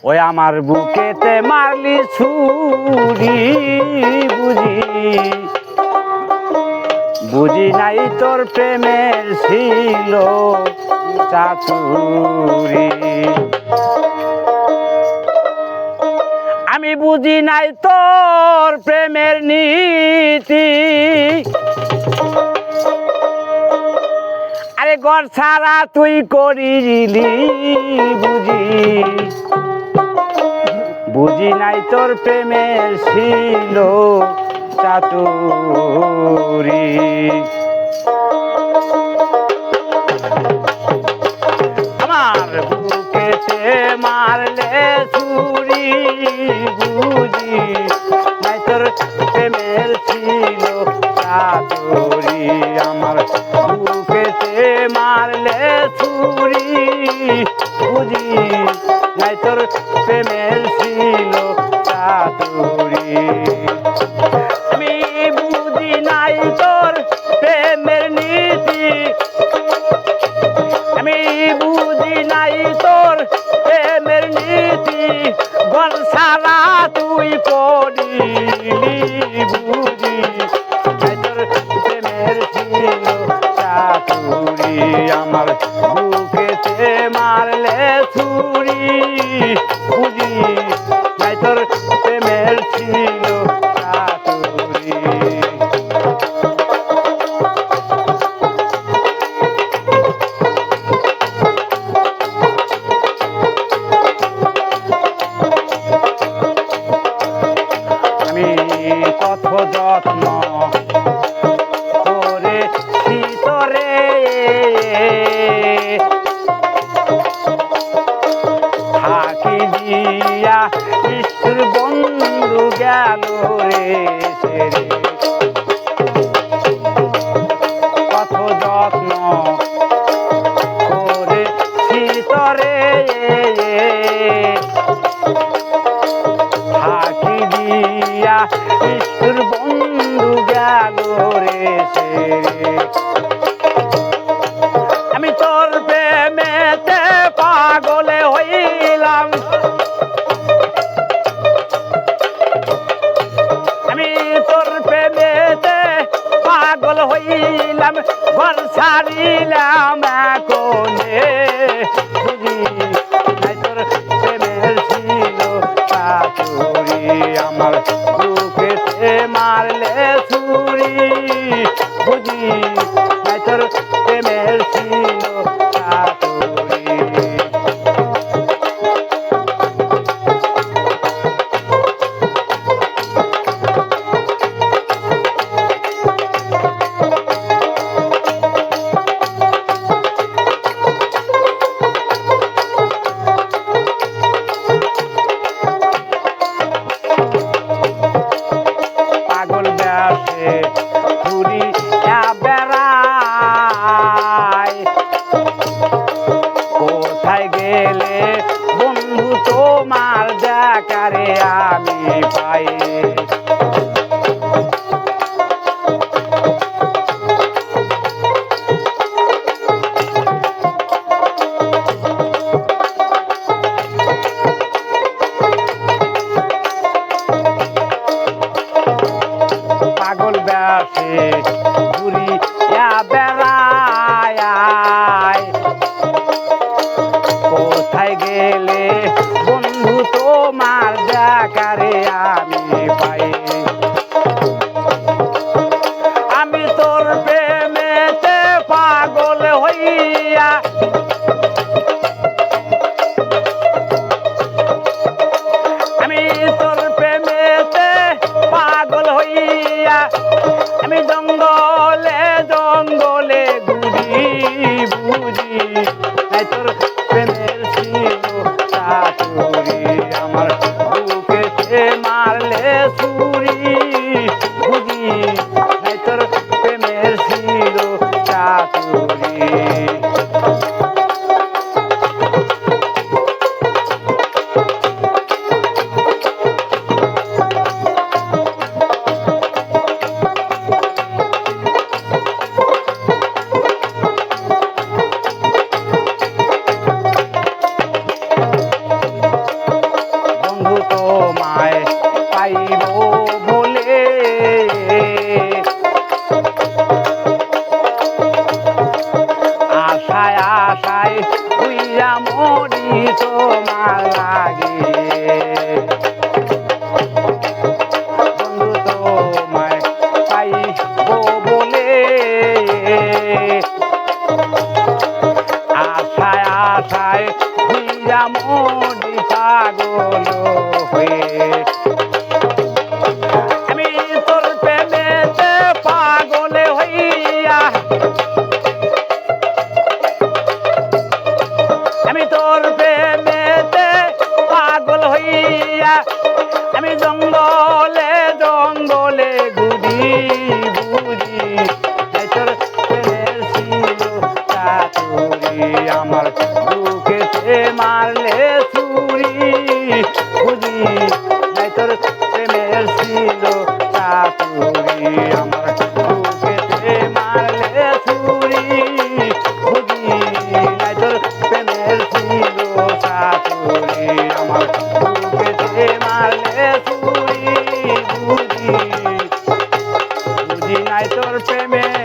ওই আমার বুকেতে মারলি ছুরি বুঝি বুঝি নাই তোর প্রেমের ছিল চাতুরি আমি বুঝি নাই তোর প্রেমের নীতি আরে ঘর ছাড়া তুই করিলি বুঝি বুঝি নাই তোর প্রেমের ছিল চাতুরি আমার বুকেতে মারলে ছুরি বুঝি নাই তোর প্রেমের ছিল চাতুরি আমার বুকেতে মারলে ছুরি বুঝি নাই তোর প্রেমের ছিল চাতুরি আমি বুঝি নাই তোর প্রেমের নীতি আমি বুঝি নাই তোর প্রেমের নীতি ঘর ছাড়া তুই পড়িলি বুঝি নাই তোর প্রেমের ছিল চাতুরি আমার বুকেতে মারলে ছুরি বুঝি নাই তোর প্রেমের ছিল চাতুরি আমি কত যত্ন করে ভিতরে থাকি দিয়া ইষ্টর বন্ধু গেল রে সেরে কত যত্ন করে ভিতরে থাকি দিয়া ইষ্টর বন্ধু গেল রে সেরে আমি তোর প্রেমেতে পাগলে হইলাম আমি তোর প্রেমেতে পাগল হইলাম ঘর ছাড়িলাম কোনে বুঝি নাই তোর প্রেমের ছিল চাতুরি আমার বুকেতে মারলে ছুরি বুঝি নাই তোর প্রেমের ছিল চাতুরি পাগল বেশে ঘুরি বেড়ায় কোথায় গেলে বন্ধু তোমার দেখারে আমি পাই পাগল বেশে ঘুরি বেড়ায় কোথায় গেলে বন্ধু তোমার দেখারে আমি পাই আমি তোর প্রেমেতে পাগল হইয়া আমি তোর প্রেমেতে পাগল হইয়া আমি জঙ্গলে জঙ্গলে ঘুরি বুঝি নাই তোর প্রেমের ছিল চাতুরি আমার বুকেতে মারলে ছুরি বুঝি নাই তোর প্রেমের ছিল চাতুরি আশায় আশায় উইরা মরি তোমার লাগে বন্ধু তোমায় পাইব বলে আশায় আশায় উইরা মরি পাগল হয়ে আমি তোর প্রেমেতে পাগল হইয়া আমি তোর প্রেমেতে পাগল হইয়া আমি জঙ্গলে জঙ্গলে ঘুরি বুঝি তোর প্রেমের ছিল চাতুরি আমার বুকেতে মারলে ছুরি বুঝি তোর প্রেমের ছিল চাতুরি আমার বুকেতে মারলে ছুরি বুঝি তোর প্রেমের ছিল চাতুরি আমার বুকেতে মারলে ছুরি বুঝি বুঝি নাই তোর প্রেমের